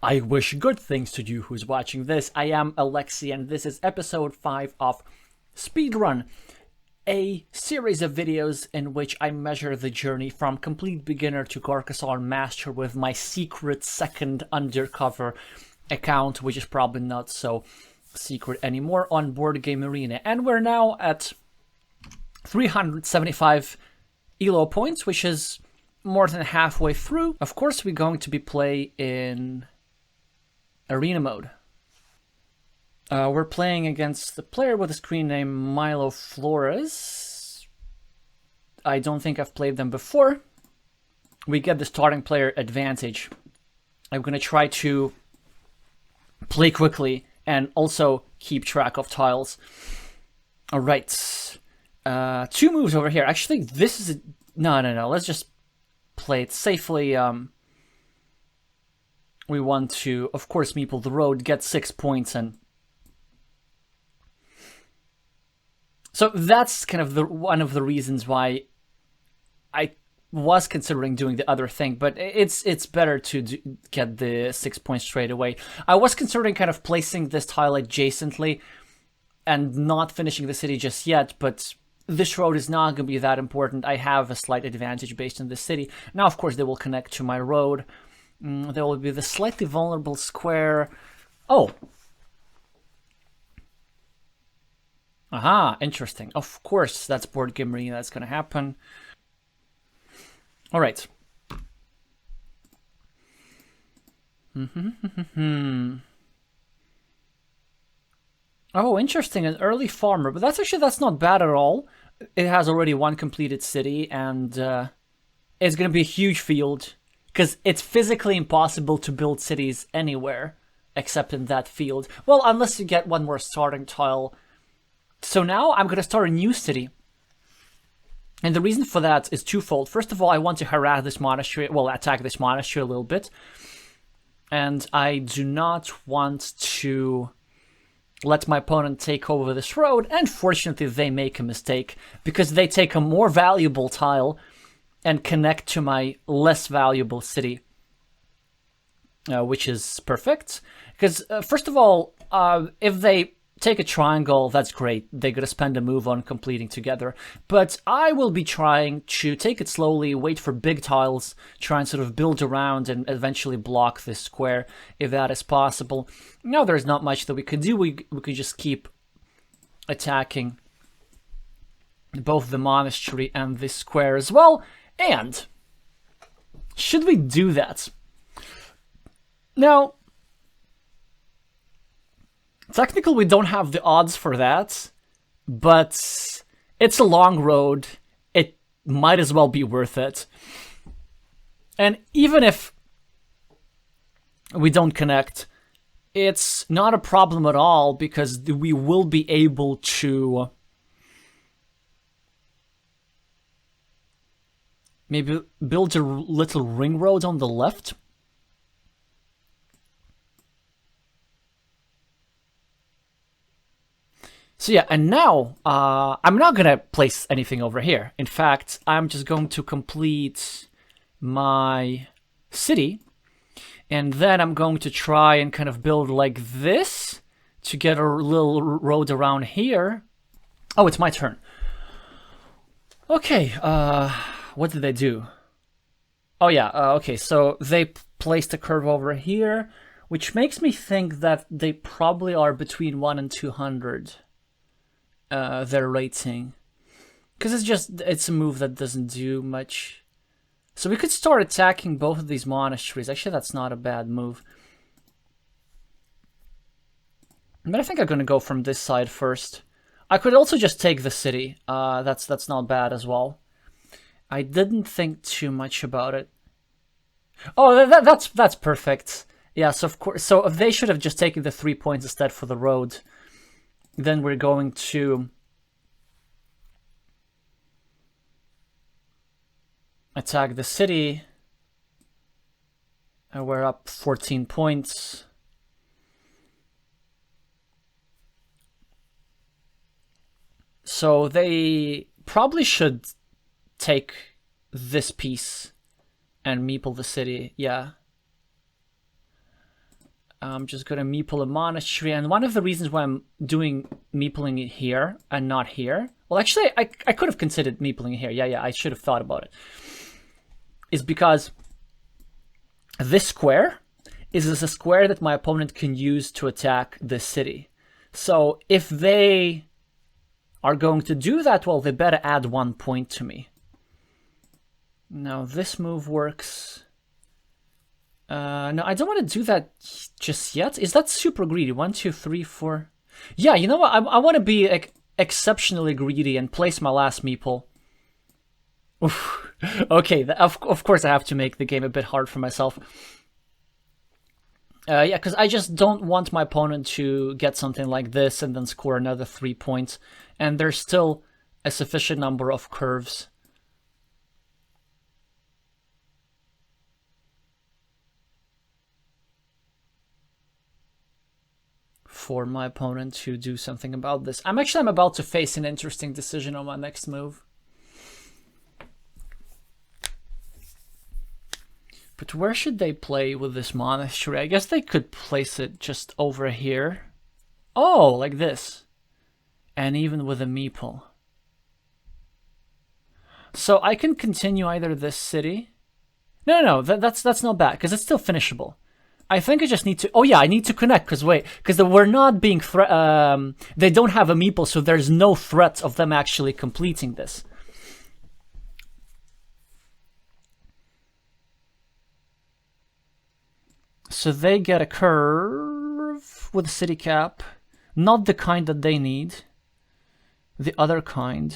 I wish good things to you who's watching this. I am Alexey, and this is episode 5 of Speedrun, a series of videos in which I measure the journey from complete beginner to Carcassonne master with my secret second undercover account, which is probably not so secret anymore, on Board Game Arena. And we're now at 375 ELO points, which is more than halfway through. Of course, we're going to be playing in arena mode. We're playing against the player with a screen name Milo Flores. I don't think I've played them before. We get the starting player advantage. I'm going to try to play quickly and also keep track of tiles. All right. 2 moves over here. Actually, this is... No. Let's just play it safely. We want to, of course, meeple the road, get 6 points, and so that's kind of one of the reasons why I was considering doing the other thing, but it's better to get the 6 points straight away. I was considering kind of placing this tile adjacently and not finishing the city just yet, but this road is not going to be that important. I have a slight advantage based on the city. Now, of course, they will connect to my road. There will be the slightly vulnerable square. Oh. Aha, interesting. Of course, that's Board Game Arena. That's going to happen. All right. Oh, interesting. An early farmer. But that's not bad at all. It has already 1 completed city, and it's going to be a huge field. Because it's physically impossible to build cities anywhere except in that field. Well, unless you get 1 more starting tile. So now I'm going to start a new city. And the reason for that is twofold. First of all, I want to harass this monastery, well, attack this monastery a little bit. And I do not want to let my opponent take over this road. And fortunately, they make a mistake because they take a more valuable tile and connect to my less valuable city, which is perfect. Because, first of all, if they take a triangle, that's great. They're going to spend a move on completing together. But I will be trying to take it slowly, wait for big tiles, try and sort of build around and eventually block this square, if that is possible. Now there's not much that we could do. We could just keep attacking both the monastery and this square as well. And should we do that? Now, technically we don't have the odds for that, but it's a long road. It might as well be worth it. And even if we don't connect, it's not a problem at all because we will be able to maybe build a little ring road on the left. So yeah, and now I'm not going to place anything over here. In fact, I'm just going to complete my city. And then I'm going to try and kind of build like this to get a little road around here. Oh, it's my turn. Okay, what did they do? Oh yeah, okay, so they placed a curve over here, which makes me think that they probably are between 1 and 200, their rating. Because it's a move that doesn't do much. So we could start attacking both of these monasteries. Actually, that's not a bad move. But I think I'm going to go from this side first. I could also just take the city. That's not bad as well. I didn't think too much about it. Oh, that's perfect. Yeah, so of course, so if they should have just taken the 3 points instead for the road, then we're going to attack the city. And we're up 14 points. So they probably should take this piece and meeple the city, yeah. I'm just gonna meeple a monastery, and one of the reasons why I'm doing meepling it here and not here, well, actually, I could have considered meepling it here. Yeah, I should have thought about it. Is because this square is a square that my opponent can use to attack this city. So if they are going to do that, well, they better add 1 point to me. Now this move works. No, I don't want to do that just yet. Is that super greedy? 1, 2, 3, 4. Yeah, you know what? I want to be like exceptionally greedy and place my last meeple. Oof. Okay, of course I have to make the game a bit hard for myself. Yeah, because I just don't want my opponent to get something like this and then score another 3 points. And there's still a sufficient number of curves. For my opponent to do something about this. I'm about to face an interesting decision on my next move. But where should they play with this monastery? I guess they could place it just over here. Oh, like this. And even with a meeple. So I can continue either this city. No, that's not bad, because it's still finishable. I think I just need to... Oh yeah, I need to connect, because we're not being... they don't have a meeple, so there's no threat of them actually completing this. So they get a curve with a city cap. Not the kind that they need. The other kind.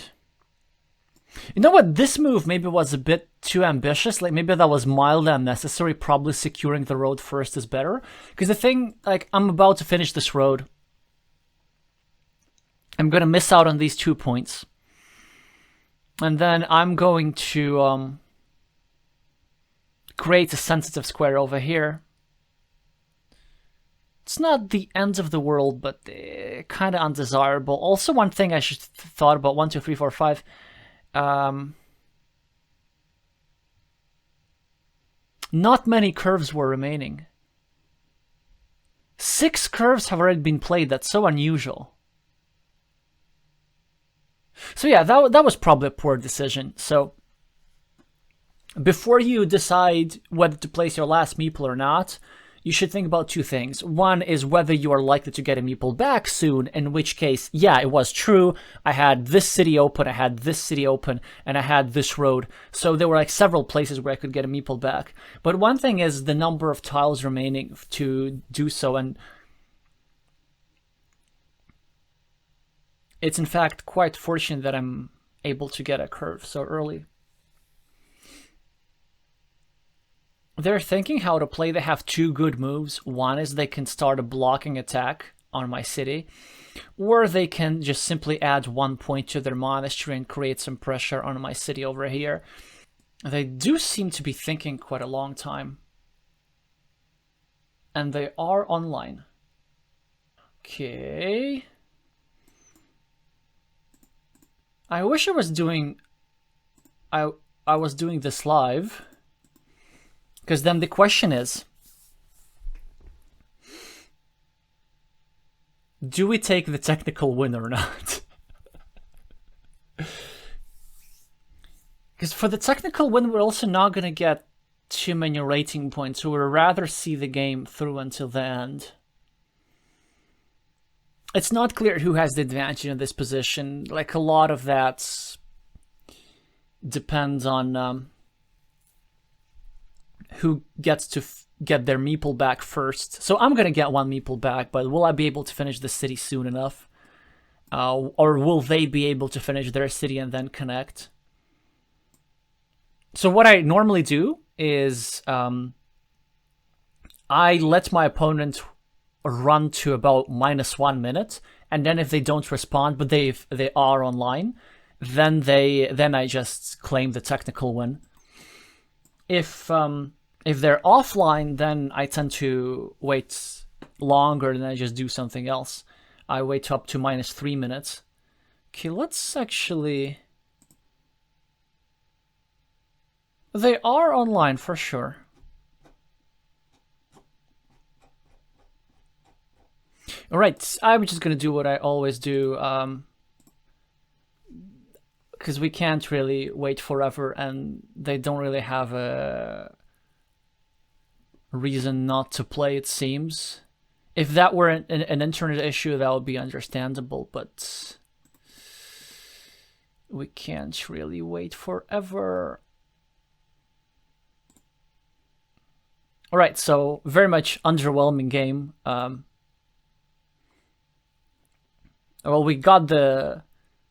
You know what? This move maybe was a bit too ambitious. Like, maybe that was mildly unnecessary. Probably securing the road first is better. Because the thing, like, I'm about to finish this road. I'm going to miss out on these 2 points. And then I'm going to create a sensitive square over here. It's not the end of the world, but kind of undesirable. Also, one thing I should thought about, 1, 2, 3, 4, 5. Not many curves were remaining. 6 curves have already been played. That's so unusual. So yeah, that was probably a poor decision. So before you decide whether to place your last meeple or not, you should think about 2 things. One is whether you are likely to get a meeple back soon, in which case, yeah, it was true. I had this city open, I had this city open, and I had this road. So there were like several places where I could get a meeple back. But one thing is the number of tiles remaining to do so, and it's in fact quite fortunate that I'm able to get a curve so early. They're thinking how to play. They have 2 good moves. One is they can start a blocking attack on my city, or they can just simply add 1 point to their monastery and create some pressure on my city over here. They do seem to be thinking quite a long time. And they are online. Okay. I wish I was doing... I was doing this live. Because then the question is, do we take the technical win or not? Because for the technical win, we're also not going to get too many rating points, so we'd rather see the game through until the end. It's not clear who has the advantage in this position. Like, a lot of that depends on... who gets to get their meeple back first. So I'm going to get 1 meeple back, but will I be able to finish the city soon enough? Or will they be able to finish their city and then connect? So what I normally do is I let my opponent run to about -1 minute, and then if they don't respond, but they are online, then I just claim the technical win. If they're offline, then I tend to wait longer and I just do something else. I wait up to -3 minutes. Okay, let's actually... They are online for sure. Alright, I'm just gonna do what I always do, because we can't really wait forever, and they don't really have a reason not to play, it seems. If that were an internet issue, that would be understandable, but we can't really wait forever. Alright, so very much underwhelming game. Well, we got the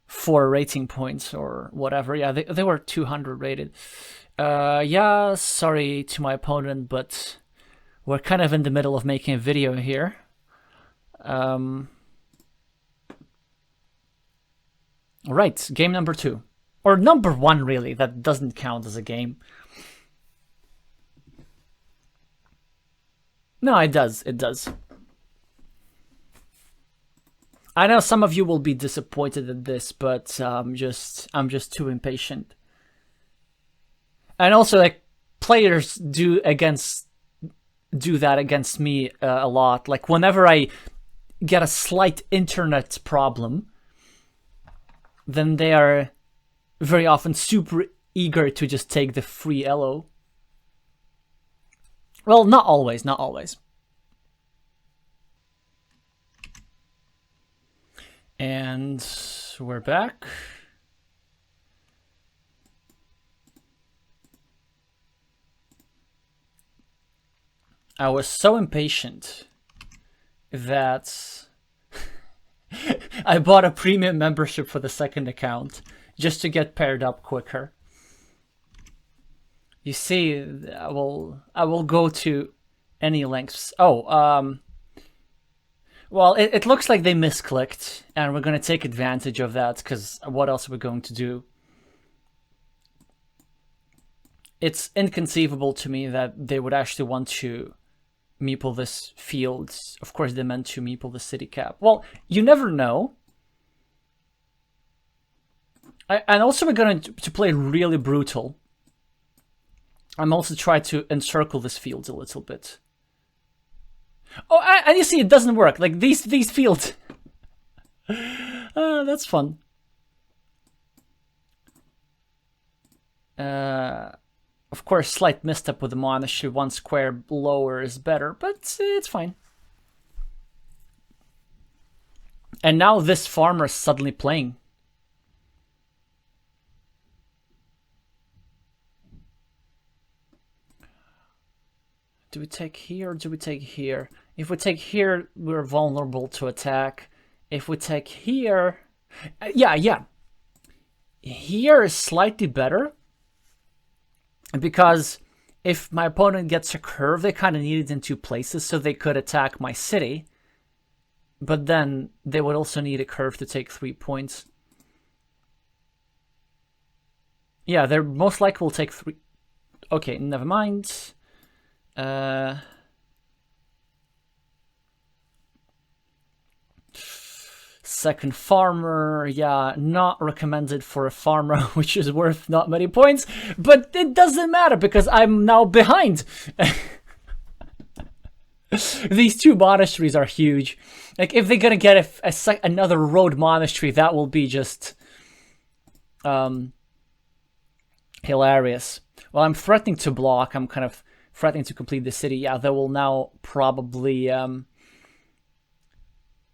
4 rating points or whatever. Yeah, they were 200 rated. Yeah, sorry to my opponent, but we're kind of in the middle of making a video here. Right, game number 2. Or number 1, really. That doesn't count as a game. No, it does. It does. I know some of you will be disappointed at this, but I'm just too impatient. And also, like, players do that against me a lot. Like, whenever I get a slight internet problem, then they are very often super eager to just take the free elo. Well, not always, not always. And we're back. I was so impatient that I bought a premium membership for the second account just to get paired up quicker. You see, I will go to any lengths. Oh, well, it looks like they misclicked, and we're going to take advantage of that, because what else are we going to do? It's inconceivable to me that they would actually want to meeple this field. Of course, they meant to meeple the city cap. Well, you never know. And also, we're going to play really brutal. I'm also trying to encircle this field a little bit. Oh, and you see, it doesn't work. Like, these fields. That's fun. Of course, slight misstep with the monastery. 1 square lower is better, but it's fine. And now this farmer is suddenly playing. Do we take here or do we take here? If we take here, we're vulnerable to attack. If we take here... yeah. Here is slightly better. Because if my opponent gets a curve, they kind of need it in 2 places, so they could attack my city. But then they would also need a curve to take 3 points. Yeah, they're most likely will take 3... Okay, never mind. Second farmer, yeah, not recommended for a farmer, which is worth not many points, but it doesn't matter because I'm now behind. These 2 monasteries are huge. Like, if they're gonna get another road monastery, that will be just hilarious. Well, I'm threatening to block. I'm kind of threatening to complete the city. Yeah, they will now probably...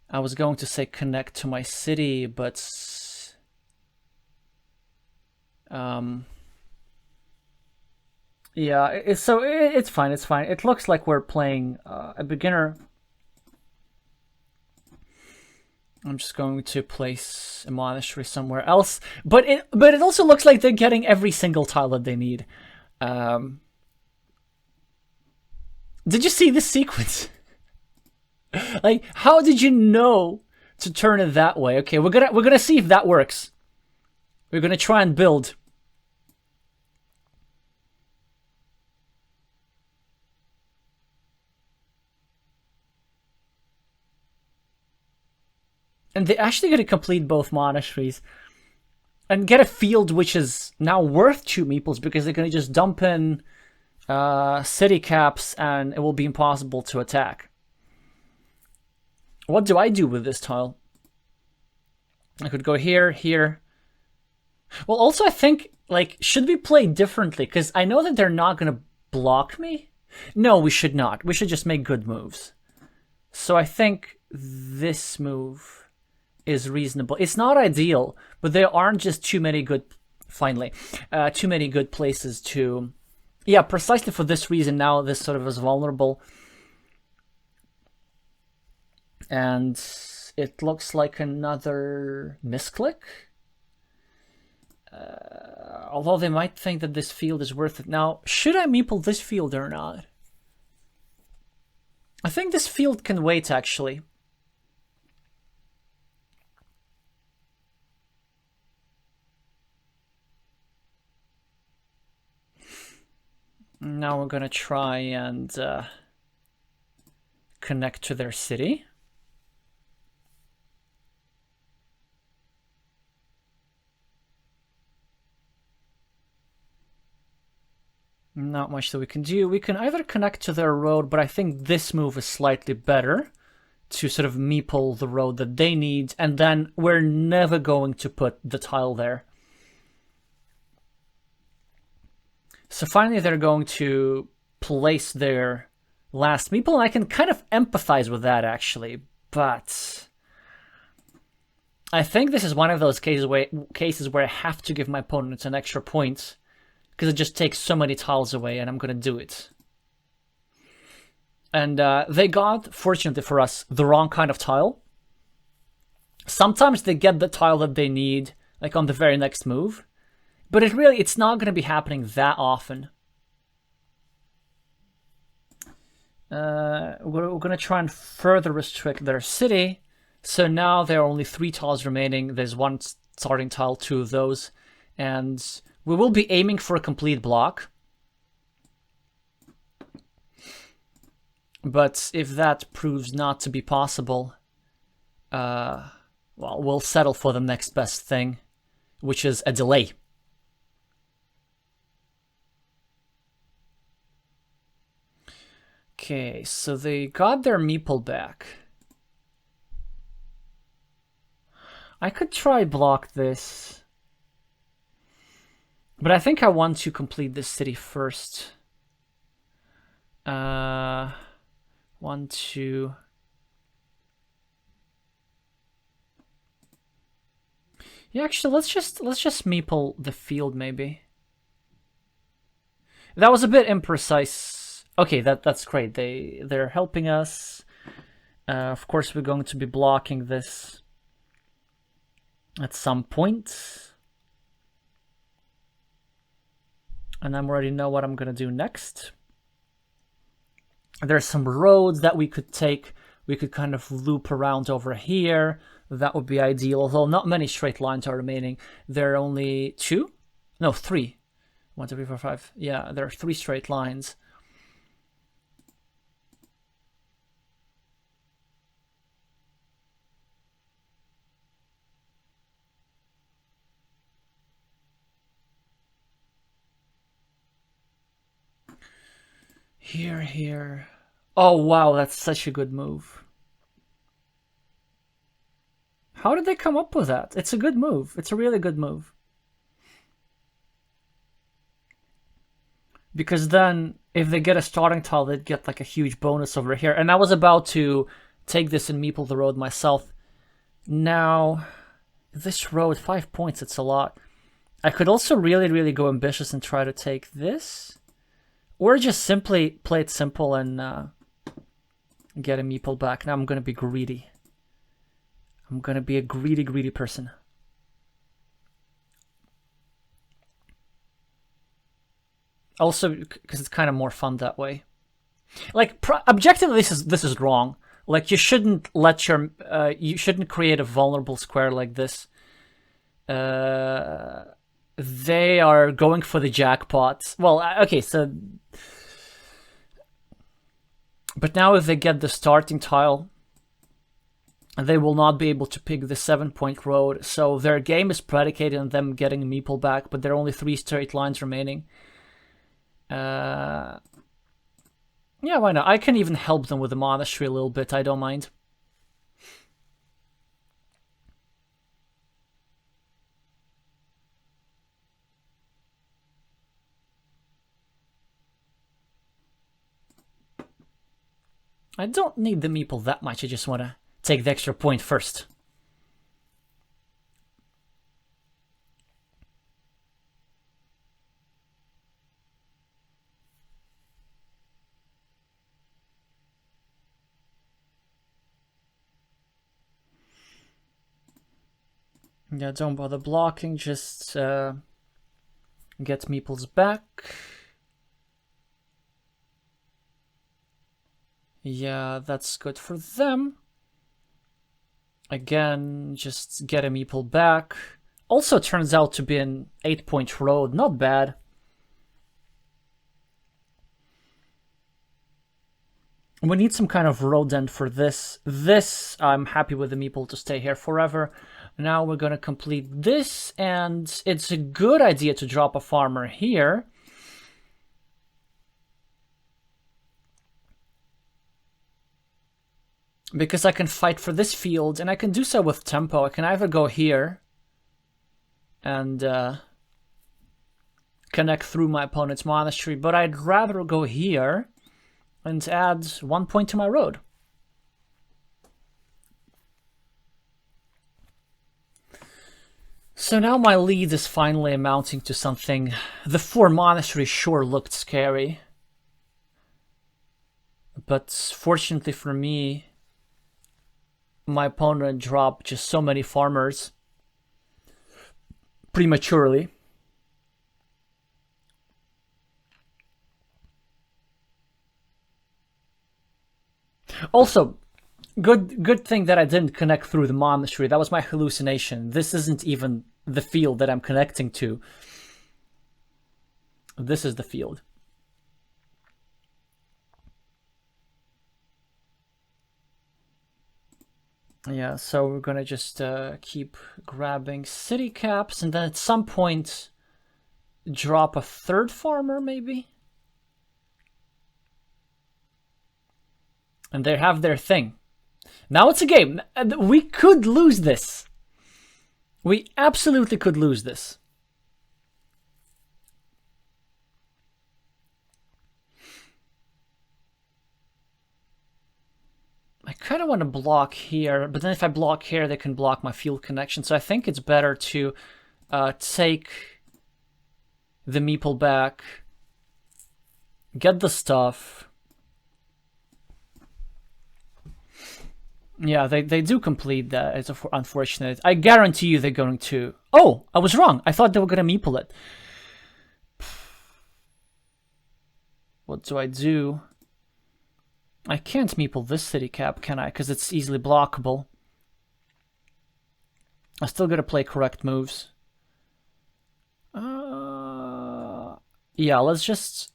I was going to say connect to my city, but... yeah, so it's fine, it's fine. It looks like we're playing a beginner. I'm just going to place a monastery somewhere else. But it also looks like they're getting every single tile that they need. Did you see this sequence? Like, how did you know to turn it that way? Okay, we're gonna see if that works. We're gonna try and build. And they're actually gonna complete both monasteries. And get a field which is now worth 2 meeples because they're gonna just dump in city caps and it will be impossible to attack. What do I do with this tile? I could go here, here. Well, also I think, like, should we play differently? Because I know that they're not going to block me. No, we should not. We should just make good moves. So I think this move is reasonable. It's not ideal, but there aren't just too many good, finally, too many good places to... Yeah, precisely for this reason now this sort of is vulnerable. And it looks like another misclick. Although they might think that this field is worth it. Now, should I meeple this field or not? I think this field can wait, actually. Now we're gonna try and connect to their city. Not much that we can do. We can either connect to their road, but I think this move is slightly better to sort of meeple the road that they need, and then we're never going to put the tile there. So finally they're going to place their last meeple, and I can kind of empathize with that, actually, but I think this is one of those cases where I have to give my opponent an extra point, because it just takes so many tiles away, and I'm going to do it. And they got, fortunately for us, the wrong kind of tile. Sometimes they get the tile that they need, like on the very next move. But it's not going to be happening that often. We're going to try and further restrict their city. So now there are only 3 tiles remaining. There's 1 starting tile, 2 of those. And we will be aiming for a complete block. But if that proves not to be possible, well, we'll settle for the next best thing, which is a delay. Okay, so they got their meeple back. I could try block this, but I think I want to complete this city first. 1, 2. Yeah, actually, let's just meeple the field, maybe. That was a bit imprecise. Okay, that's great. They're helping us. Of course, we're going to be blocking this at some point. And I already know what I'm going to do next. There's some roads that we could take. We could kind of loop around over here. That would be ideal, although not many straight lines are remaining. There are only 2? No, 3. 1, 2, 3, 4, 5. Yeah, there are 3 straight lines. Here. Oh, wow, that's such a good move. How did they come up with that? It's a good move. It's a really good move. Because then, if they get a starting tile, they'd get like a huge bonus over here. And I was about to take this and meeple the road myself. Now, this road, 5 points, it's a lot. I could also really go ambitious and try to take this. Or just simply play it simple and get a meeple back. Now I'm going to be greedy. I'm going to be a greedy person. Also, because it's kind of more fun that way. Like, objectively, this is wrong. Like, you shouldn't let your... you shouldn't create a vulnerable square like this. They are going for the jackpot. Well, okay, so... But now if they get the starting tile, they will not be able to pick the 7-point road. So their game is predicated on them getting a meeple back, but there are only 3 straight lines remaining. Yeah, why not? I can even help them with the monastery a little bit. I don't mind. I don't need the meeple that much, I just want to take the extra point first. Yeah, don't bother blocking, just get meeples back. Yeah, that's good for them. Again, just get a meeple back. Also turns out to be an 8-point road, not bad. We need some kind of road end for this. This, I'm happy with the meeple to stay here forever. Now we're gonna complete this, and it's a good idea to drop a farmer here. Because I can fight for this field, and I can do so with tempo. I can either go here and connect through my opponent's monastery, but I'd rather go here and add 1 point to my road. So now my lead is finally amounting to something. The 4 monasteries sure looked scary. But fortunately for me, my opponent dropped just so many farmers prematurely. Also, good thing that I didn't connect through the monastery. That was my hallucination. This isn't even the field that I'm connecting to. This is the field. Yeah, so we're gonna just keep grabbing city caps, and then at some point drop a 3rd farmer, maybe? And they have their thing. Now it's a game. We could lose this. We absolutely could lose this. I kind of want to block here, but then if I block here, they can block my field connection. So I think it's better to take the meeple back, get the stuff. Yeah, they do complete that. It's unfortunate. I guarantee you they're going to... Oh, I was wrong. I thought they were going to meeple it. What do I do? I can't meeple this city cap, can I? Because it's easily blockable. I still gotta play correct moves. Yeah, let's just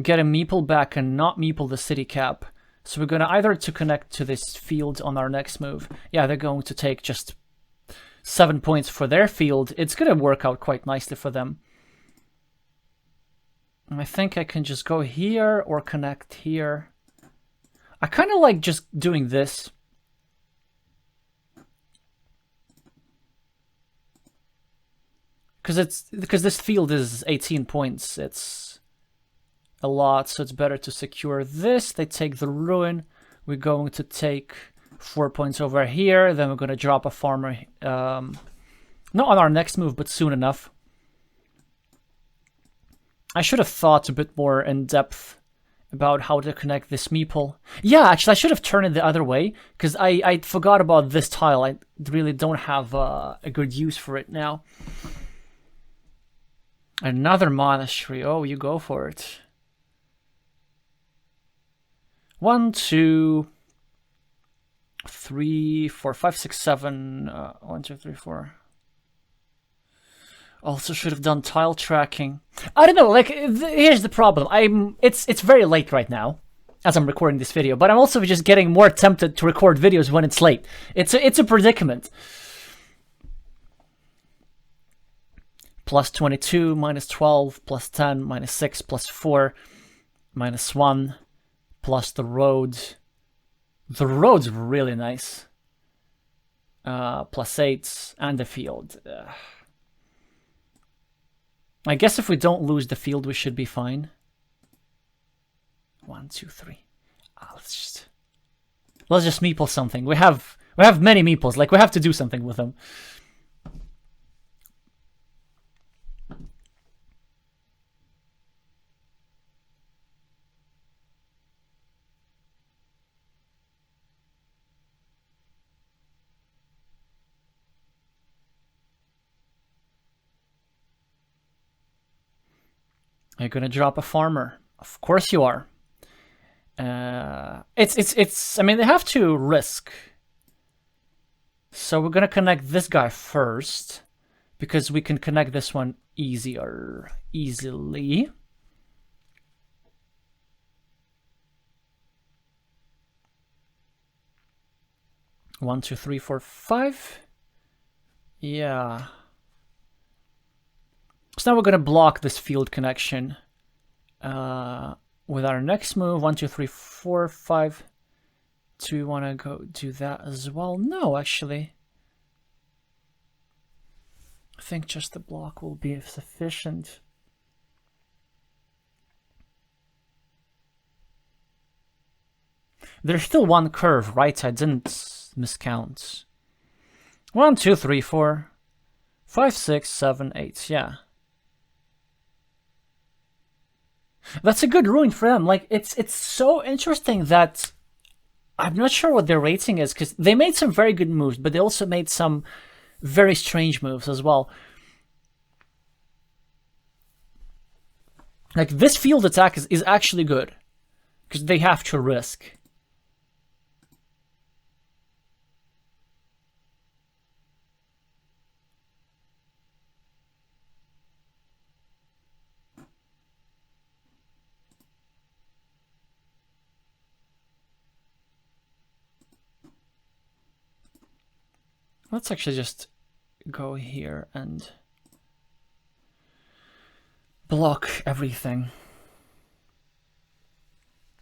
get a meeple back and not meeple the city cap. So we're gonna either to connect to this field on our next move. Yeah, they're going to take just 7 points for their field. It's gonna work out quite nicely for them. I think I can just go here or connect here. I kind of like just doing this. Because this field is 18 points. It's a lot, so it's better to secure this. They take the ruin. We're going to take 4 points over here. Then we're going to drop a farmer. Not on our next move, but soon enough. I should have thought a bit more in depth about how to connect this meeple. Yeah, actually, I should have turned it the other way, because I forgot about this tile. I really don't have a good use for it now. Another monastery. Oh, you go for it. 1, 2, 3, 4, 5, 6, 7. 1, 2, 3, 4. Also should have done tile tracking. I don't know, like, here's the problem. It's very late right now, as I'm recording this video, but I'm also just getting more tempted to record videos when it's late. It's a predicament. Plus 22, minus 12, plus 10, minus 6, plus 4, minus 1, plus the road. The road's really nice. Plus 8, and the field. I guess if we don't lose the field, we should be fine. 1, 2, 3. Let's just meeple something. We have many meeples. Like, we have to do something with them. Are you gonna drop a farmer? Of course you are. It's. I mean, they have to risk. So we're gonna connect this guy first, because we can connect this one easily. One, two, three, four, five. Yeah. So now we're gonna block this field connection with our next move. 1, 2, 3, 4, 5. Do we want to go do that as well? No, actually. I think just the block will be sufficient. There's still one curve, right? I didn't miscount. 1, 2, 3, 4, 5, 6, 7, 8. Yeah. That's a good ruin for them. Like, it's so interesting that I'm not sure what their rating is, because they made some very good moves, but they also made some very strange moves as well. Like, this field attack is actually good, because they have to risk. Let's actually just go here and block everything.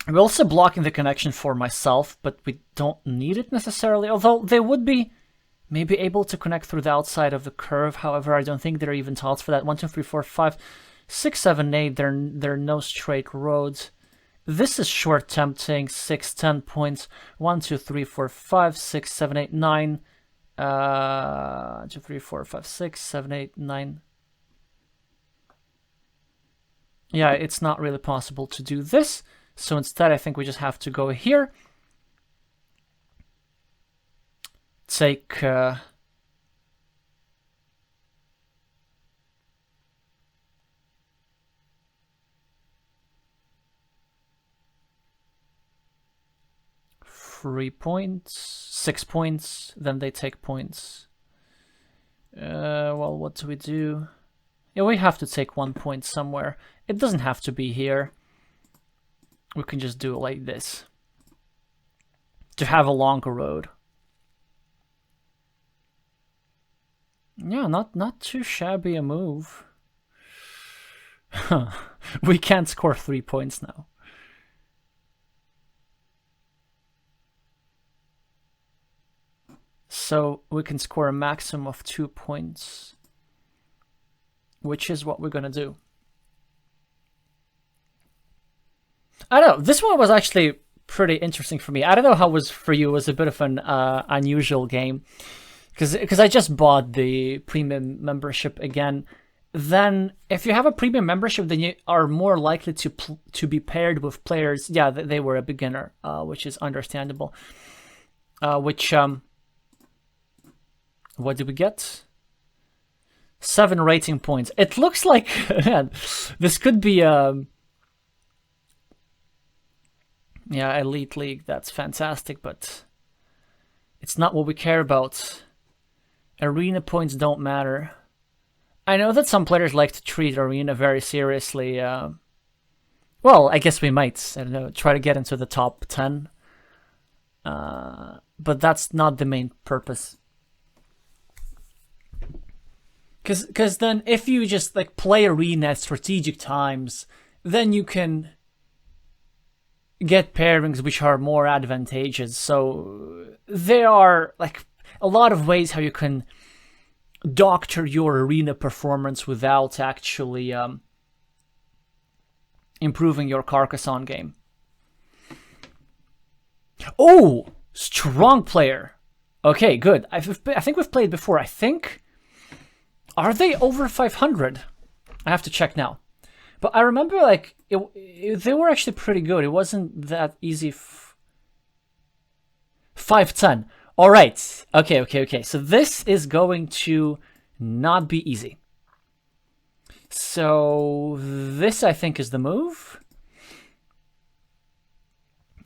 I'm also blocking the connection for myself, but we don't need it necessarily, although they would be maybe able to connect through the outside of the curve. However, I don't think there are even tiles for that. 1, 2, 3, 4, 5, 6, 7, 8. There are no straight roads. This is short tempting. 6, 10 points. 1, 2, 3, 4, 5, 6, 7, 8, 9. 2, 3, 4, 5, 6, 7, 8, 9. Yeah, it's not really possible to do this. So instead, I think we just have to go here. Take... 3 points, 6 points, then they take points. Well, what do we do? Yeah, we have to take 1 point somewhere. It doesn't have to be here. We can just do it like this to have a longer road. Yeah, not too shabby a move. We can't score 3 points now. So we can score a maximum of 2 points, which is what we're gonna do. I don't know, this one was actually pretty interesting for me. I don't know how it was for you. It was a bit of an unusual game, because I just bought the premium membership again. Then if you have a premium membership, then you are more likely to be paired with players. Yeah, they were a beginner, which is understandable. What did we get? 7 rating points. It looks like man, this could be yeah, Elite League. That's fantastic, but it's not what we care about. Arena points don't matter. I know that some players like to treat Arena very seriously. Well, I guess we might, I don't know, try to get into the top 10. But that's not the main purpose. Because then if you just like play Arena at strategic times, then you can get pairings which are more advantageous. So there are like a lot of ways how you can doctor your Arena performance without actually improving your Carcassonne game. Oh, Strong player. Okay, good. I think we've played before. I think... Are they over 500? I have to check now. But I remember, like, they were actually pretty good. It wasn't that easy. 510. All right. Okay. So this is going to not be easy. So this, I think, is the move.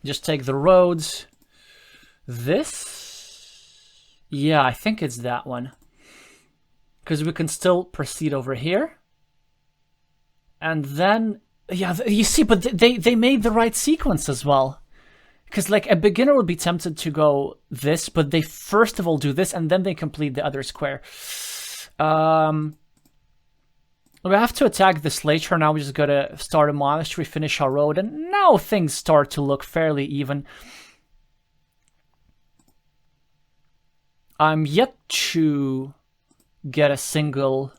Just take the roads. This? Yeah, I think it's that one. Because we can still proceed over here. And then, yeah, you see, but they made the right sequence as well. Because, like, a beginner would be tempted to go this, but they first of all do this, and then they complete the other square. We have to attack this later. Now we just gotta start a monastery, finish our road, and now things start to look fairly even. I'm yet to get a single...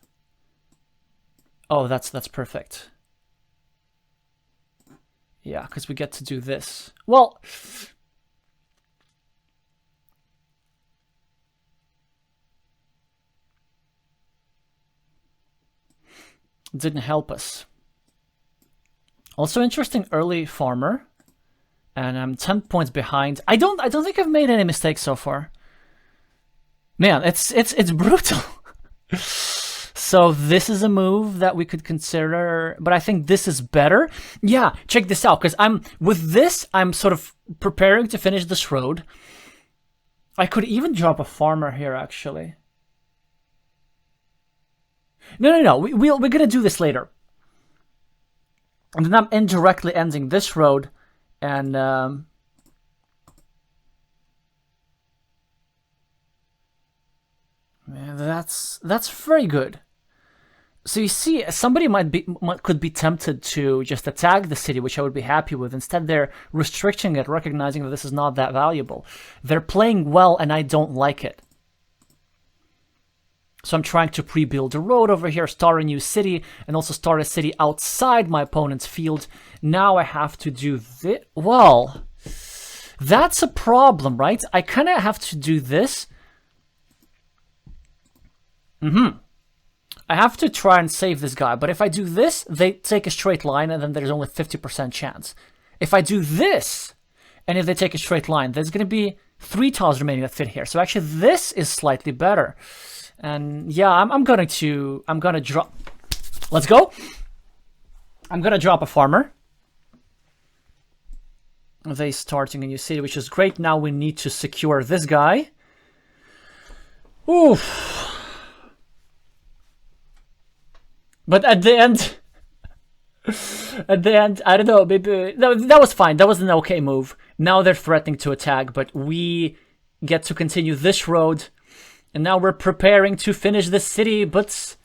Oh, that's perfect. Yeah, because we get to do this. Well... Didn't help us. Also interesting early farmer. And I'm 10 points behind. I don't think I've made any mistakes so far. Man, it's brutal. So this is a move that we could consider, but I think this is better. Yeah, check this out, because I'm sort of preparing to finish this road. I could even drop a farmer here, actually. No. We're gonna do this later. And then I'm indirectly ending this road, and man, that's very good. So you see, somebody could be tempted to just attack the city, which I would be happy with. Instead, they're restricting it, recognizing that this is not that valuable. They're playing well, and I don't like it. So I'm trying to pre-build a road over here, start a new city, and also start a city outside my opponent's field. Now I have to do this. Well, that's a problem, right? I kind of have to do this. I have to try and save this guy, but if I do this, they take a straight line, and then there's only 50% chance. If I do this, and if they take a straight line, there's going to be 3 tiles remaining that fit here. So actually, this is slightly better. And yeah, I'm gonna drop. Let's go. I'm gonna drop a farmer. They starting a new city, which is great. Now we need to secure this guy. Oof. But at the end, I don't know. Maybe that was fine. That was an okay move. Now they're threatening to attack, but we get to continue this road. And now we're preparing to finish the city, but...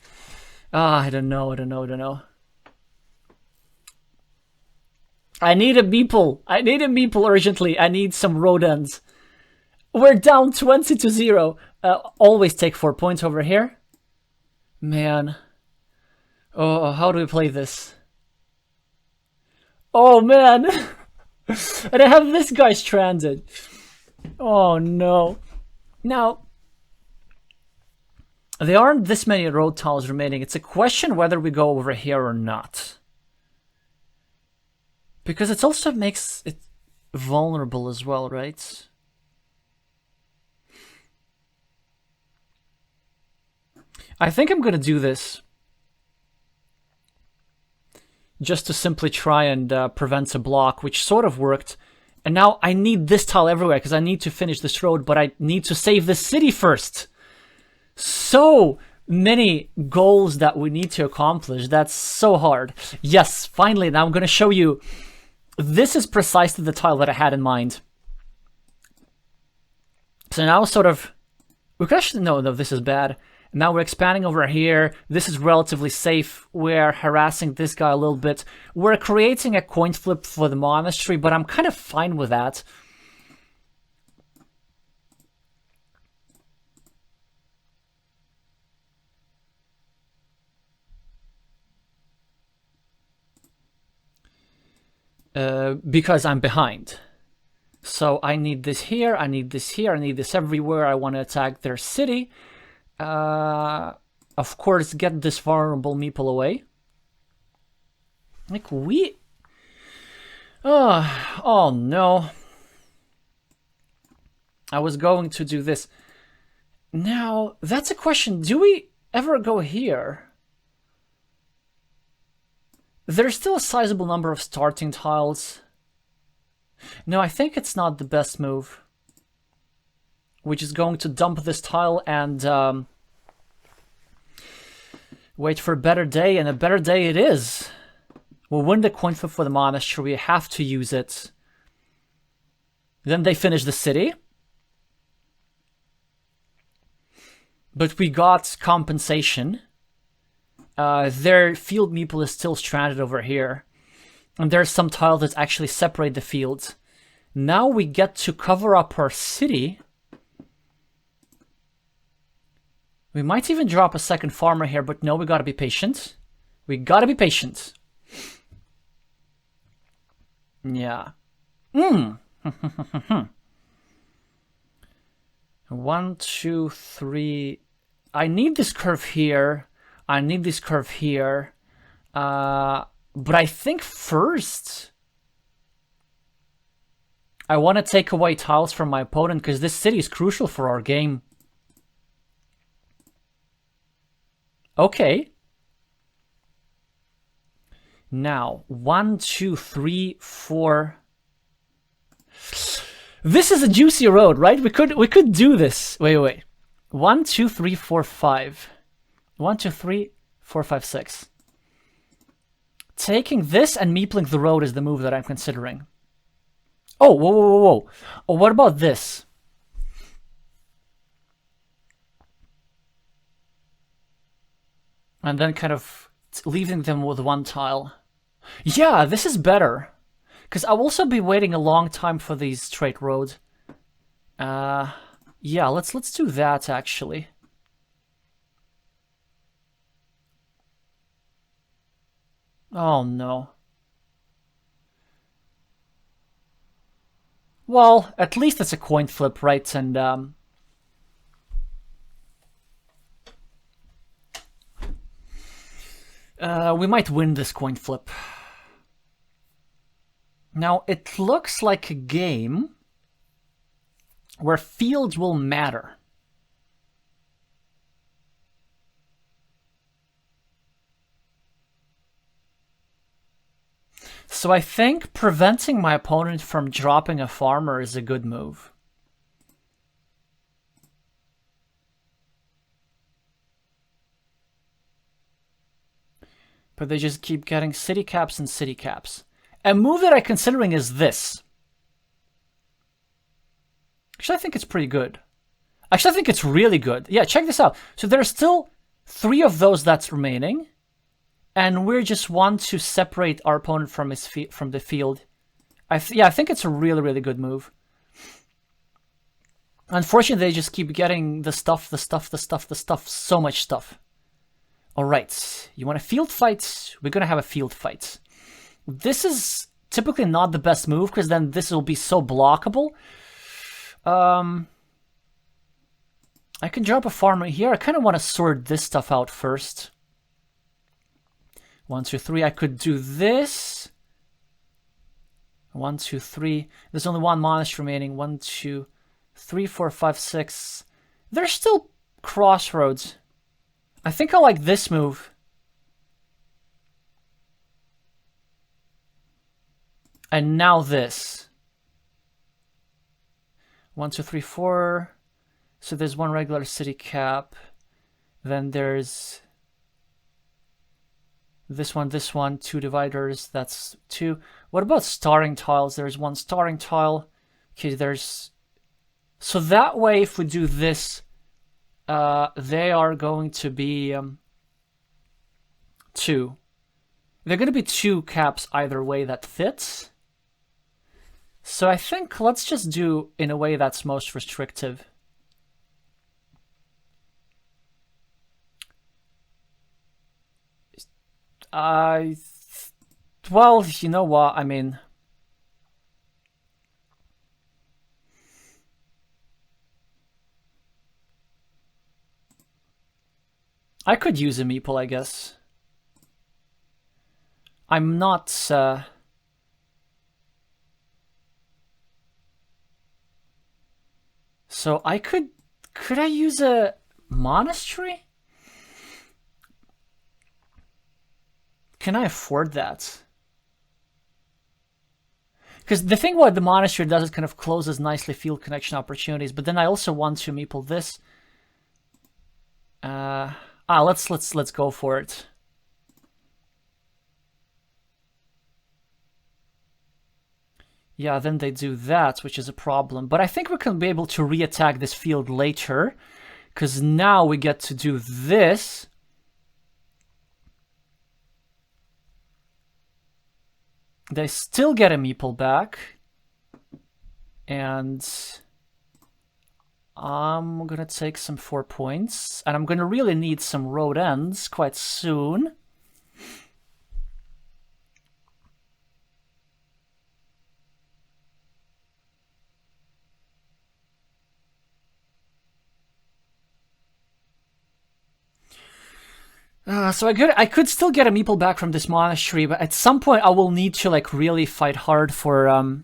I don't know. I need a meeple. I need a meeple urgently. I need some road ends. We're down 20-0. Always take 4 points over here. Man. Oh, how do we play this? Oh, man. And I have this guy stranded. Oh, no. Now... There aren't this many road tiles remaining. It's a question whether we go over here or not. Because it also makes it vulnerable as well, right? I think I'm going to do this. Just to simply try and prevent a block, which sort of worked. And now I need this tile everywhere because I need to finish this road, but I need to save the city first. So many goals that we need to accomplish. That's so hard. Yes, finally, now I'm going to show you. This is precisely the tile that I had in mind. So now sort of... We could actually... No, this is bad. Now we're expanding over here. This is relatively safe. We're harassing this guy a little bit. We're creating a coin flip for the monastery, but I'm kind of fine with that. Because I'm behind. So I need this here, I need this here, I need this everywhere. I want to attack their city. Of course, get this vulnerable meeple away. Like, we... Oh no. I was going to do this. Now, that's a question. Do we ever go here? There's still a sizable number of starting tiles. No, I think it's not the best move. We're just going to dump this tile and wait for a better day, and a better day it is. We'll win the coin flip for the monastery. We have to use it. Then they finish the city. But we got compensation. Their field meeple is still stranded over here. And there's some tiles that actually separate the fields. Now we get to cover up our city. We might even drop a second farmer here, but no, we gotta be patient. We gotta be patient. Yeah. 1, 2, 3. I need this curve here. I need this curve here. But I think first I want to take away tiles from my opponent because this city is crucial for our game. Okay. Now, 1, 2, 3, 4. This is a juicy road, right? We could do this. Wait. 1, 2, 3, 4, 5. 1, 2, 3, 4, 5, 6. Taking this and meepling the road is the move that I'm considering. Oh, whoa. Oh, what about this? And then kind of leaving them with one tile. Yeah, this is better. Because I'll also be waiting a long time for these straight roads. Yeah, let's do that, actually. Oh, no. Well, at least it's a coin flip, right? And, we might win this coin flip. Now, it looks like a game where fields will matter. So I think preventing my opponent from dropping a farmer is a good move. But they just keep getting city caps and city caps. A move that I'm considering is this. Actually, I think it's pretty good. Actually, I think it's really good. Yeah, check this out. So there's still 3 of those that's remaining. And we just want to separate our opponent from from the field. Yeah, I think it's a really, really good move. Unfortunately, they just keep getting the stuff, so much stuff. Alright, you want a field fight? We're gonna have a field fight. This is typically not the best move, because then this will be so blockable. I can drop a farmer here. I kind of want to sort this stuff out first. 1, 2, 3. I could do this. 1, 2, 3. There's only one monastery remaining. 1, 2, 3, 4, 5, 6. There's still crossroads. I think I like this move. And now this. 1, 2, 3, 4. So there's one regular city cap. Then there's this one, 2 dividers. That's 2. What about starring tiles? There's 1 starring tile. Okay, there's... So that way, if we do this, they are going to be 2. They're going to be 2 caps either way that fits. So I think let's just do in a way that's most restrictive. Well, you know what, I mean... I could use a meeple, I guess. I'm not... So I could I use a monastery? Can I afford that? Because the thing what the monastery does is kind of closes nicely field connection opportunities, but then I also want to meeple this. Let's go for it. Yeah, then they do that, which is a problem. But I think we can be able to re-attack this field later, because now we get to do this. They still get a meeple back. And I'm gonna take some 4 points. And I'm gonna really need some road ends quite soon. So I could still get a meeple back from this monastery, but at some point I will need to like really fight hard for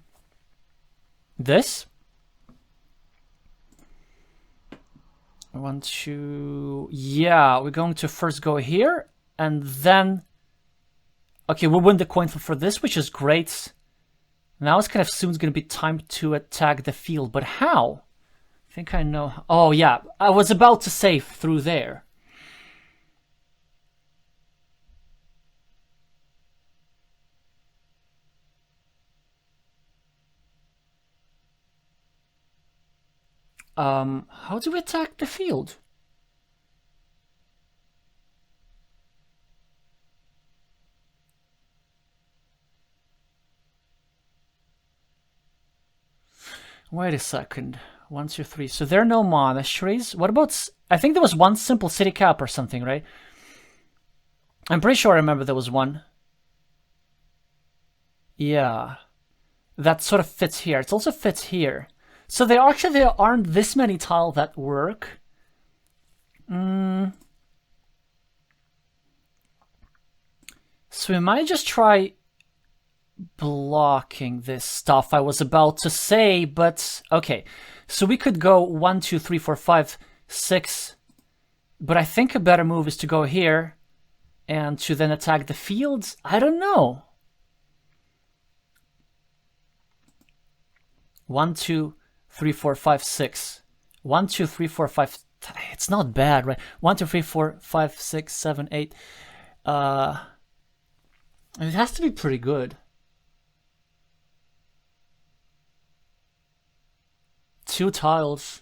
this. 1, 2, yeah, we're going to first go here, and then... Okay, we'll win the coin flip for this, which is great. Now it's kind of soon going to be time to attack the field, but how? I think I know... Oh, yeah, I was about to say through there. How do we attack the field? Wait a second. 1, 2, 3. So there are no monasteries. What about... I think there was one simple city cap or something, right? I'm pretty sure I remember there was one. Yeah. That sort of fits here. It also fits here. So there aren't this many tiles that work. So we might just try blocking this stuff I was about to say, but okay. So we could go 1, 2, 3, 4, 5, 6. But I think a better move is to go here and to then attack the fields. I don't know. 1, 2, 3, 4, 5, 6. 1, 2, 3, 4, 5. It's not bad, right? 1, 2, 3, 4, 5, 6, 7, 8. It has to be pretty good. 2 tiles.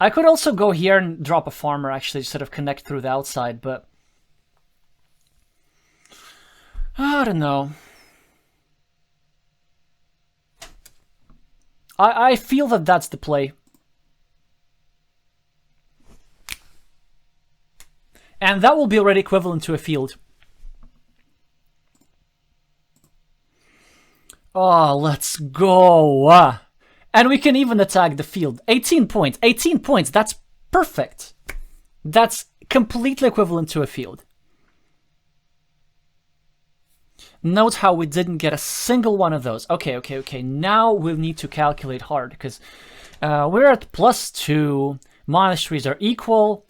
I could also go here and drop a farmer, actually, sort of connect through the outside, but... I don't know. I feel that that's the play. And that will be already equivalent to a field. Oh, let's go. And we can even attack the field. 18 points. 18 points. That's perfect. That's completely equivalent to a field. Note how we didn't get a single one of those. Okay. Now we'll need to calculate hard because we're at +2. Monasteries are equal.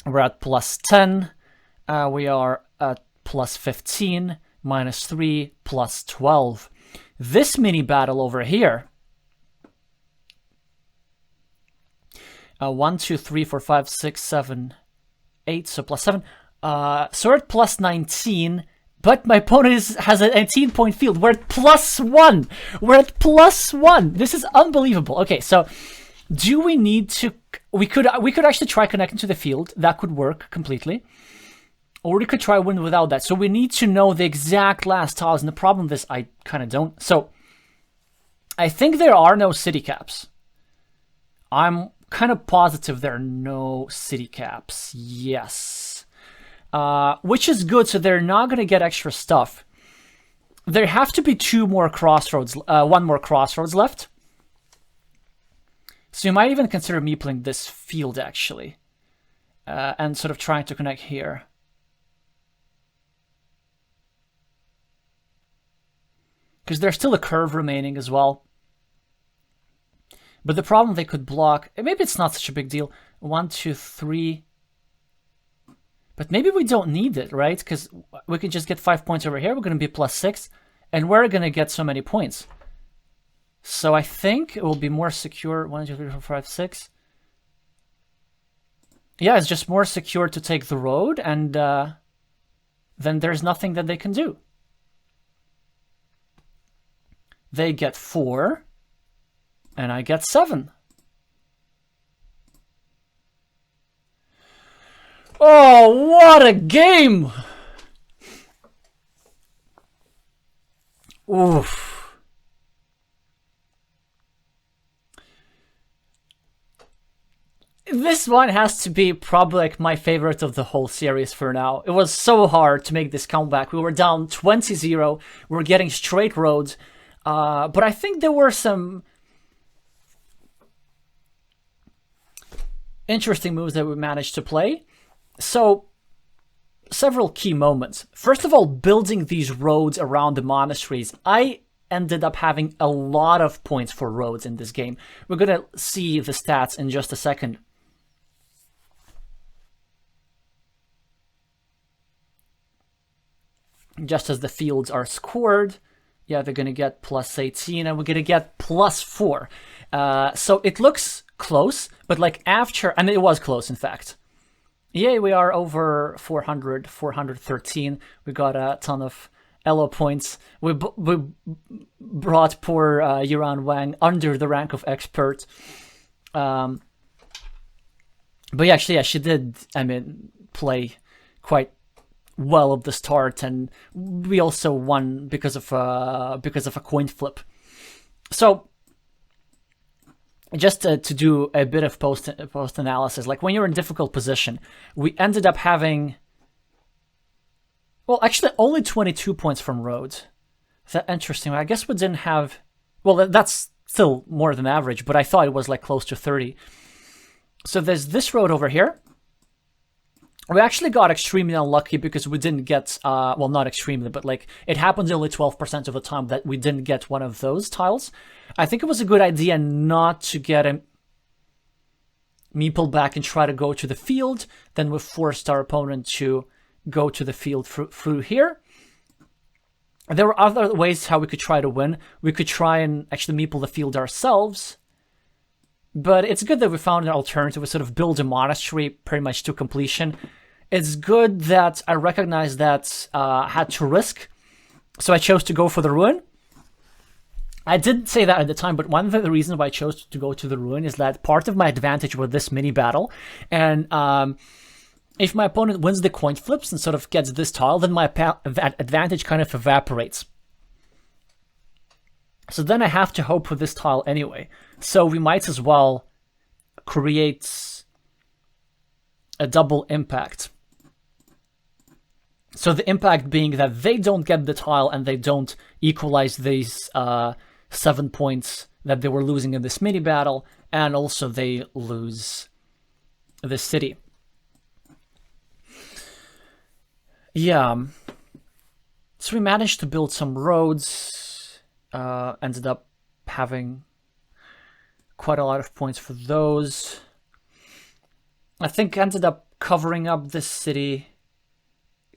We're at +10. We are at +15. -3. +12. This mini battle over here. 1, 2, 3, 4, 5, 6, 7, 8. So +7. So we're at +19. But my opponent has an 18-point field. We're at +1. We're at +1. This is unbelievable. Okay, so do we need to... We could actually try connecting to the field. That could work completely. Or we could try win without that. So we need to know the exact last tiles. And the problem is I kind of don't. So I think there are no city caps. I'm kind of positive there are no city caps. Yes. Which is good, so they're not going to get extra stuff. There have to be 2 more crossroads, 1 more crossroads left. So you might even consider meepling this field, actually. and sort of trying to connect here. Because there's still a curve remaining as well. But the problem they could block, maybe it's not such a big deal. 1, 2, 3. But maybe we don't need it, right? Because we can just get 5 points over here. We're going to be +6. And we're going to get so many points. So I think it will be more secure. 1, 2, 3, 4, 5, 6. Yeah, it's just more secure to take the road. And then there's nothing that they can do. They get 4. And I get 7. Oh, what a game! Oof. This one has to be probably like my favorite of the whole series for now. It was so hard to make this comeback. We were down 20-0. We were getting straight roads. But I think there were some interesting moves that we managed to play. So, several key moments. First of all, building these roads around the monasteries. I ended up having a lot of points for roads in this game. We're going to see the stats in just a second. Just as the fields are scored, yeah, they're going to get +18, and we're going to get +4. So it looks close, but like after, and it was close in fact. Yeah, we are over 400, 413. We got a ton of Elo points. We brought poor Yuran Wang under the rank of expert. But yeah, she did, I mean, play quite well at the start, and we also won because of a coin flip. So just to do a bit of post analysis, like when you're in difficult position, we ended up having, well, actually only 22 points from roads. Is that interesting? I guess we didn't have, well, that's still more than average, but I thought it was like close to 30. So there's this road over here. We actually got extremely unlucky because we didn't get, well, not extremely, but like it happens only 12% of the time that we didn't get one of those tiles. I think it was a good idea not to get a meeple back and try to go to the field. Then we forced our opponent to go to the field through here. There were other ways how we could try to win. We could try and actually meeple the field ourselves. But it's good that we found an alternative. We sort of build a monastery pretty much to completion. It's good that I recognized that I had to risk. So I chose to go for the ruin. I didn't say that at the time, but one of the reasons why I chose to go to the ruin is that part of my advantage with this mini battle, and if my opponent wins the coin flips and sort of gets this tile, then my advantage kind of evaporates. So then I have to hope for this tile anyway. So we might as well create a double impact. So the impact being that they don't get the tile and they don't equalize these 7 points that they were losing in this mini battle, and also they lose the city. Yeah. So we managed to build some roads, ended up having quite a lot of points for those. I think ended up covering up this city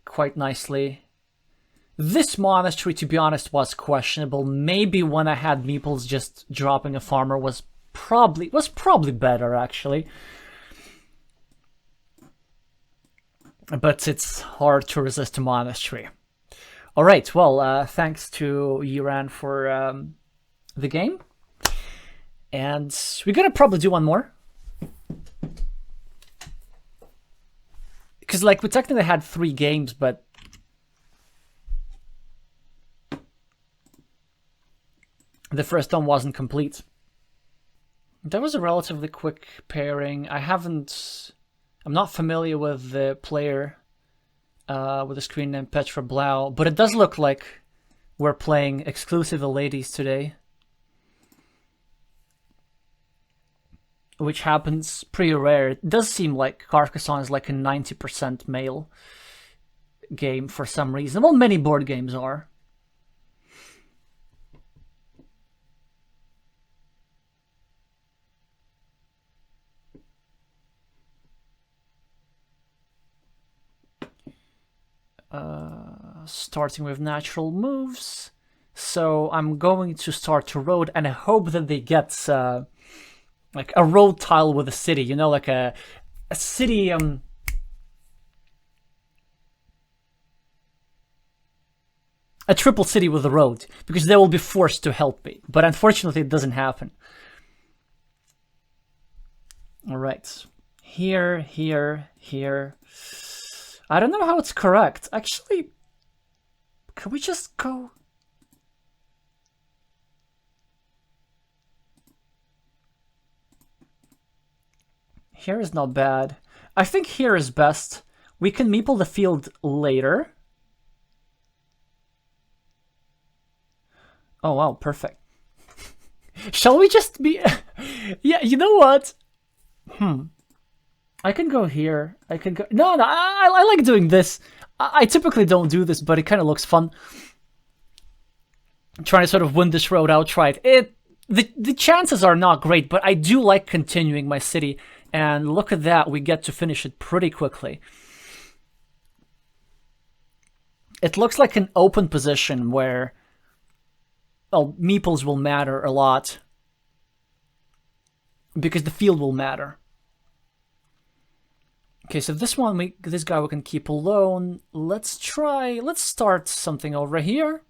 quite nicely. This monastery, to be honest, was questionable. Maybe when I had meeples, just dropping a farmer was probably better, actually. But it's hard to resist a monastery. All right, well, thanks to Yuran for the game. And we're going to probably do one more. Because, like, we technically had 3 games, but the first one wasn't complete. That was a relatively quick pairing. I'm not familiar with the player with a screen name Petra Blau, but it does look like we're playing exclusive ladies today. which happens pretty rare. It does seem like Carcassonne is like a 90% male game for some reason. Well, many board games are. Starting with natural moves. So I'm going to start a road, and I hope that they get like a road tile with a city, you know, like a city a triple city with a road, because they will be forced to help me. But unfortunately, it doesn't happen. All right, here, here, here. I don't know how it's correct. Actually, can we just go? Here is not bad. I think here is best. We can meeple the field later. Oh, wow, perfect. Shall we just be... Yeah, you know what? I can go here. I can go... No, I like doing this. I typically don't do this, but it kind of looks fun. I'm trying to sort of win this road outright. The chances are not great, but I do like continuing my city. And look at that, we get to finish it pretty quickly. It looks like an open position where, well, meeples will matter a lot, because the field will matter. Okay, so this guy we can keep alone. Let's start something over here.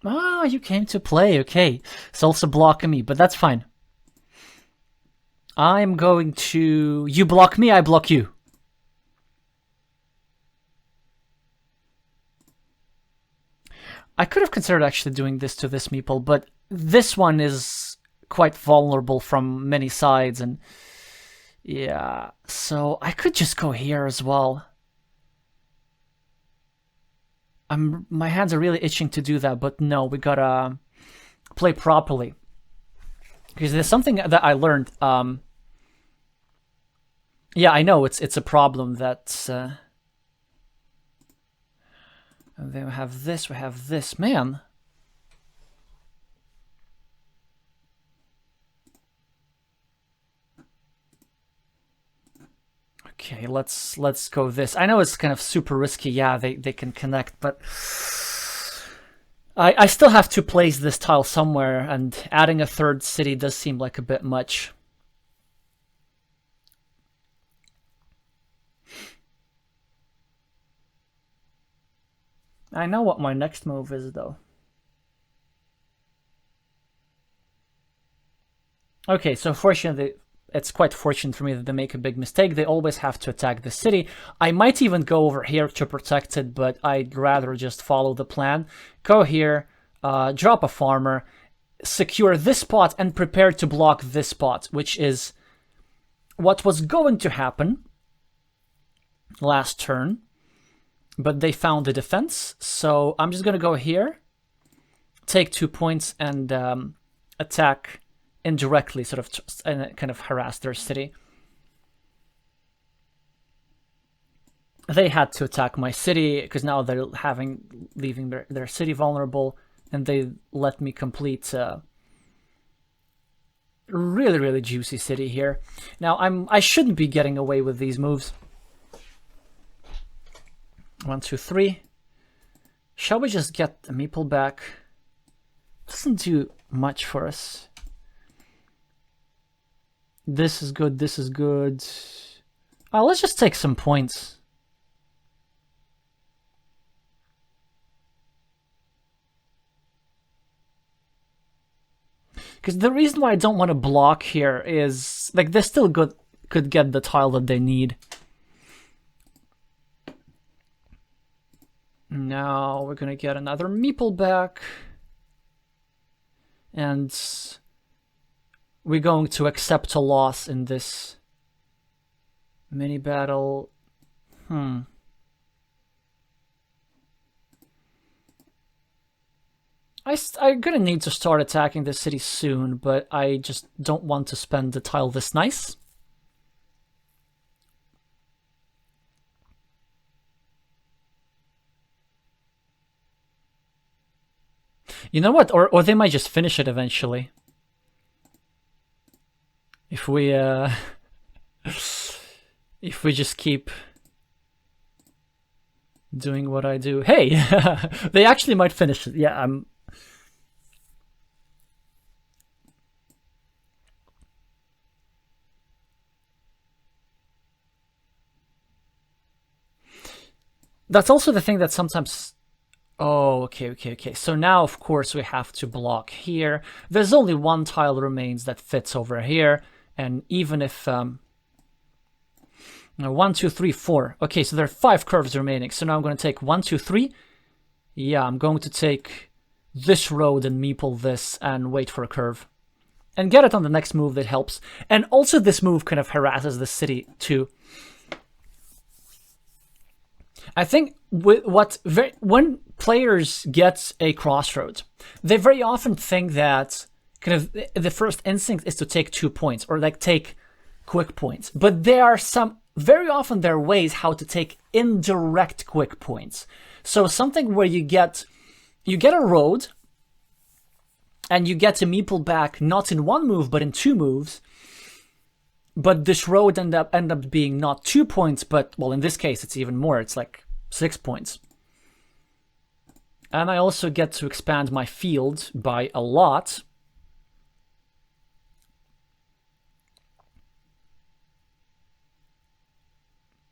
Ah, you came to play, okay. It's also blocking me, but that's fine. I'm going to... You block me, I block you. I could have considered actually doing this to this meeple, but this one is quite vulnerable from many sides, and... Yeah, so I could just go here as well. My hands are really itching to do that, but no, we gotta play properly. Because there's something that I learned. Yeah, I know it's a problem that. And then we have this, man. Okay, let's go this. I know it's kind of super risky. Yeah, they can connect, but I still have to place this tile somewhere, and adding a third city does seem like a bit much. I know what my next move is, though. Okay, so fortunately, it's quite fortunate for me that they make a big mistake. They always have to attack the city. I might even go over here to protect it, but I'd rather just follow the plan. Go here, drop a farmer, secure this spot, and prepare to block this spot, which is what was going to happen last turn. But they found the defense, so I'm just going to go here, take 2 points, and attack indirectly, sort of, and kind of harass their city. They had to attack my city because now they're leaving their city vulnerable, and they let me complete a really, really juicy city here. Now I shouldn't be getting away with these moves. 1, 2, 3. Shall we just get the meeple back? Doesn't do much for us. This is good, this is good. Let's just take some points. Because the reason why I don't want to block here is, like, they still could get the tile that they need. Now we're gonna get another meeple back. And we're going to accept a loss in this mini battle. I'm gonna need to start attacking the city soon, but I just don't want to spend the tile this nice. You know what? Or they might just finish it eventually. If we if we just keep doing what I do. Hey, they actually might finish it. Yeah, I'm. That's also the thing that sometimes. Oh, okay. So now, of course, we have to block here. There's only one tile remains that fits over here, and even if 1, 2, 3, 4. Okay, so there are 5 curves remaining. So now I'm going to take 1, 2, 3. Yeah, I'm going to take this road and meeple this and wait for a curve. And get it on the next move that helps. And also this move kind of harasses the city too. I think when players get a crossroads, they very often think that kind of the first instinct is to take 2 points or like take quick points. But very often there are ways how to take indirect quick points. So something where you get a road and you get a meeple back not in 1 move but in 2 moves. But this road end up being not 2 points, but, well, in this case, it's even more. It's like 6 points. And I also get to expand my field by a lot.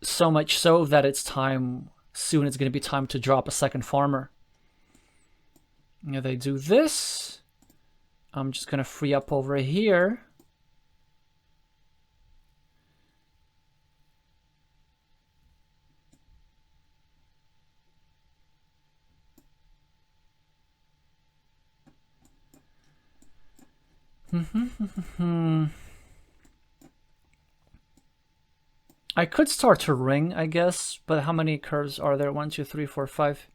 So much so that soon it's going to be time to drop a second farmer. Now they do this. I'm just going to free up over here. I could start to ring, I guess, but how many curves are there? 1, 2, 3, 4, 5.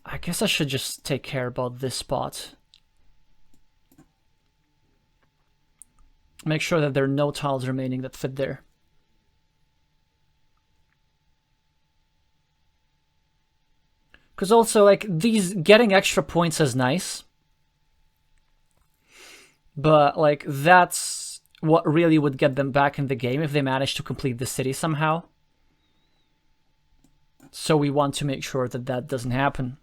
I guess I should just take care about this spot. Make sure that there are no tiles remaining that fit there. Because also, like, these getting extra points is nice. But, like, that's what really would get them back in the game if they manage to complete the city somehow. So we want to make sure that that doesn't happen.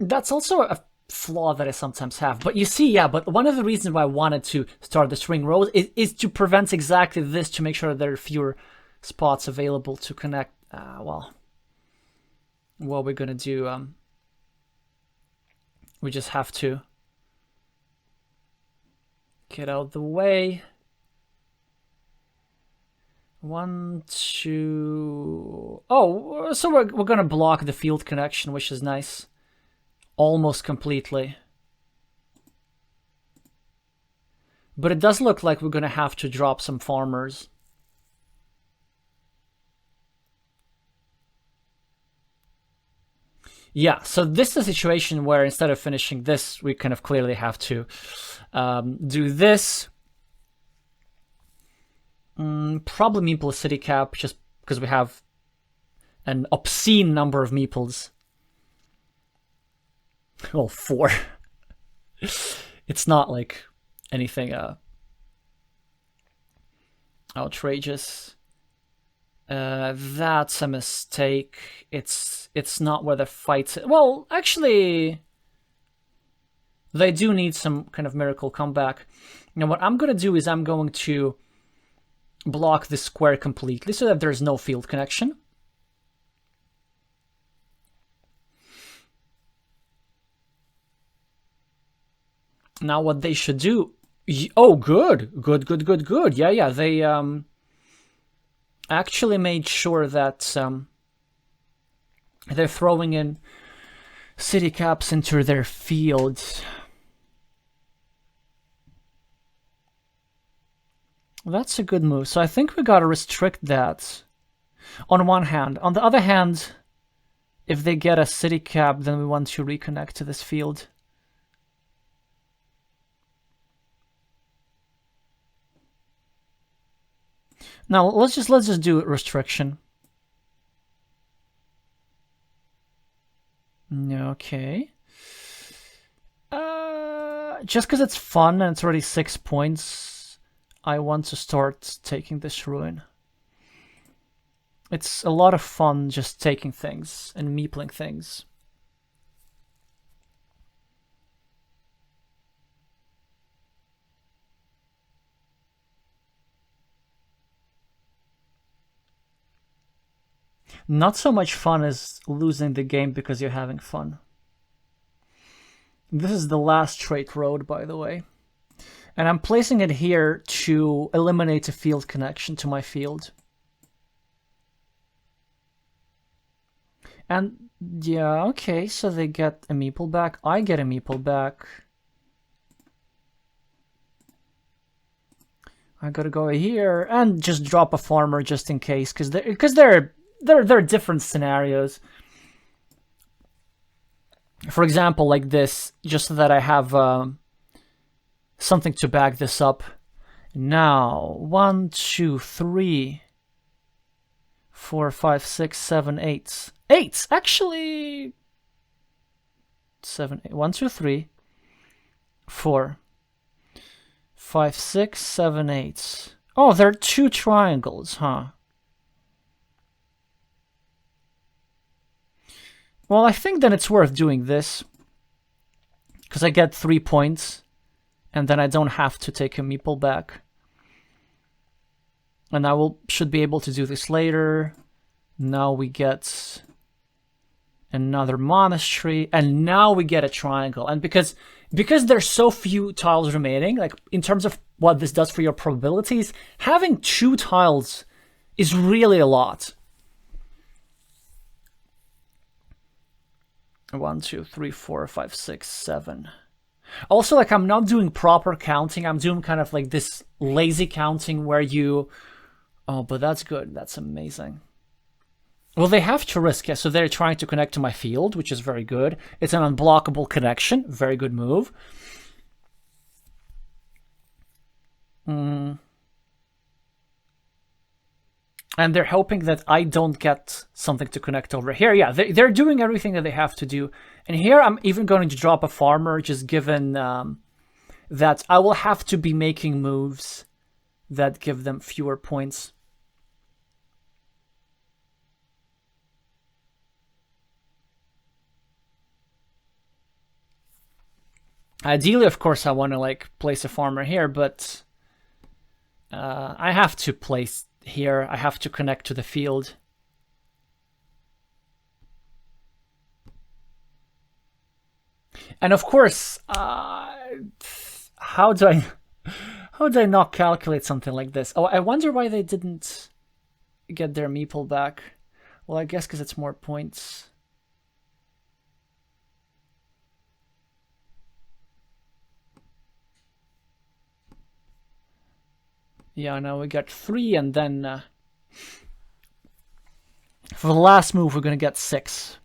That's also a flaw that I sometimes have. But you see, yeah, but one of the reasons why I wanted to start the ring road is to prevent exactly this, to make sure there are fewer spots available to connect. Well, what we're gonna do, we just have to get out the way. 1, 2. Oh, so we're gonna block the field connection, which is nice. Almost completely. But it does look like we're gonna have to drop some farmers. Yeah, so this is a situation where instead of finishing this, we kind of clearly have to do this. Probably meeple city cap, just because we have an obscene number of meeples. Well, 4. It's not like anything outrageous. That's a mistake. It's not where the fight's. Well, actually, they do need some kind of miracle comeback. Now, what I'm gonna do is I'm going to block this square completely so that there's no field connection. Now, what they should do. Oh, good. Yeah. They actually made sure that they're throwing in city caps into their field. That's a good move. So I think we gotta restrict that on one hand. On the other hand, if they get a city cap, then we want to reconnect to this field. Now let's just do restriction. Okay. Just because it's fun and it's already 6 points, I want to start taking this ruin. It's a lot of fun just taking things and meepling things. Not so much fun as losing the game because you're having fun. This is the last straight road, by the way. And I'm placing it here to eliminate a field connection to my field. And yeah, okay, so they get a meeple back. I get a meeple back. I gotta go here and just drop a farmer just in case, because they're different scenarios. For example, like this, just so that I have something to back this up. Now, 1, 2, 3, 4, 5, 6, 7, 8. 8! Actually, 7, 8. 1, 2, 3, 4, 5, 6, 7, 8. Oh, there are 2 triangles, huh? Well, I think then it's worth doing this, because I get 3 points, and then I don't have to take a meeple back. And I should be able to do this later. Now we get another monastery, and now we get a triangle. And because there's so few tiles remaining, like in terms of what this does for your probabilities, having 2 tiles is really a lot. 1, 2, 3, 4, 5, 6, 7. Also, like, I'm not doing proper counting. I'm doing kind of like this lazy counting where you... Oh, but that's good. That's amazing. Well, they have to risk it, so they're trying to connect to my field, which is very good. It's an unblockable connection. Very good move. And they're hoping that I don't get something to connect over here. Yeah, they're doing everything that they have to do. And here I'm even going to drop a farmer, just given that I will have to be making moves that give them fewer points. Ideally, of course, I want to like place a farmer here, but I have to place here. I have to connect to the field. And of course, how do I not calculate something like this? Oh, I wonder why they didn't get their meeple back. Well, I guess because it's more points. Yeah, now we got 3, and then for the last move, we're going to get 6.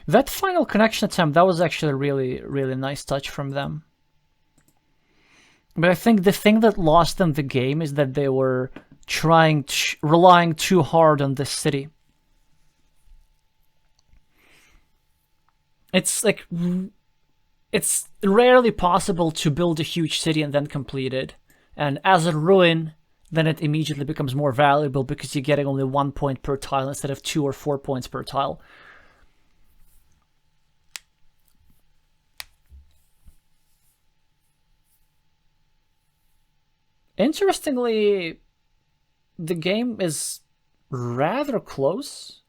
That final connection attempt, that was actually a really, really nice touch from them. But I think the thing that lost them the game is that they were relying too hard on this city. It's like, it's rarely possible to build a huge city and then complete it. And as a ruin, then it immediately becomes more valuable because you're getting only 1 point per tile instead of 2 or 4 points per tile. Interestingly, the game is rather close.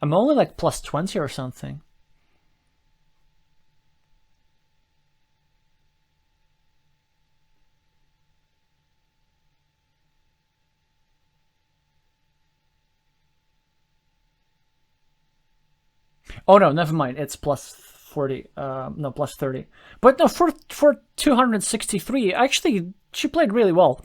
I'm only like plus 20 or something. Oh no, never mind. It's plus 40. No, plus 30. But no, for 263, actually, she played really well.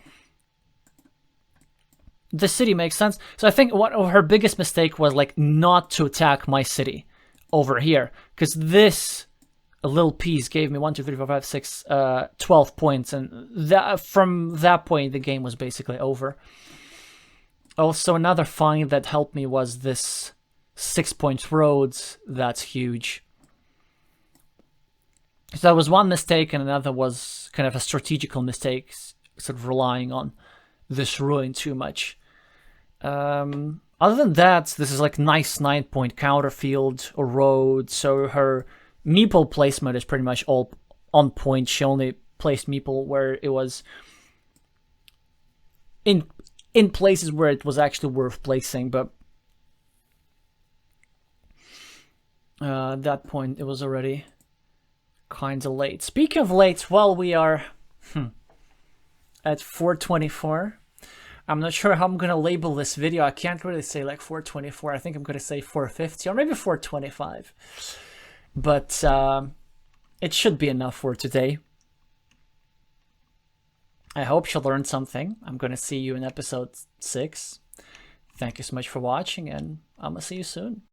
The city makes sense. So I think what her biggest mistake was like not to attack my city over here, because this little piece gave me 1, 2, 3, 4, 5, 6, 12 points, and that from that point the game was basically over. Also, another find that helped me was this 6-point roads. That's huge. So that was one mistake, and another was kind of a strategical mistake, sort of relying on this ruin too much. Other than that, this is like nice 9-point counter field or road. So her meeple placement is pretty much all on point. She only placed meeple where it was in places where it was actually worth placing, but at that point it was already kind of late. Speaking of late, well, we are at 4:24. I'm not sure how I'm going to label this video. I can't really say like 4:24. I think I'm going to say 4:50 or maybe 4:25. But it should be enough for today. I hope you learned something. I'm going to see you in episode 6. Thank you so much for watching, and I'm going to see you soon.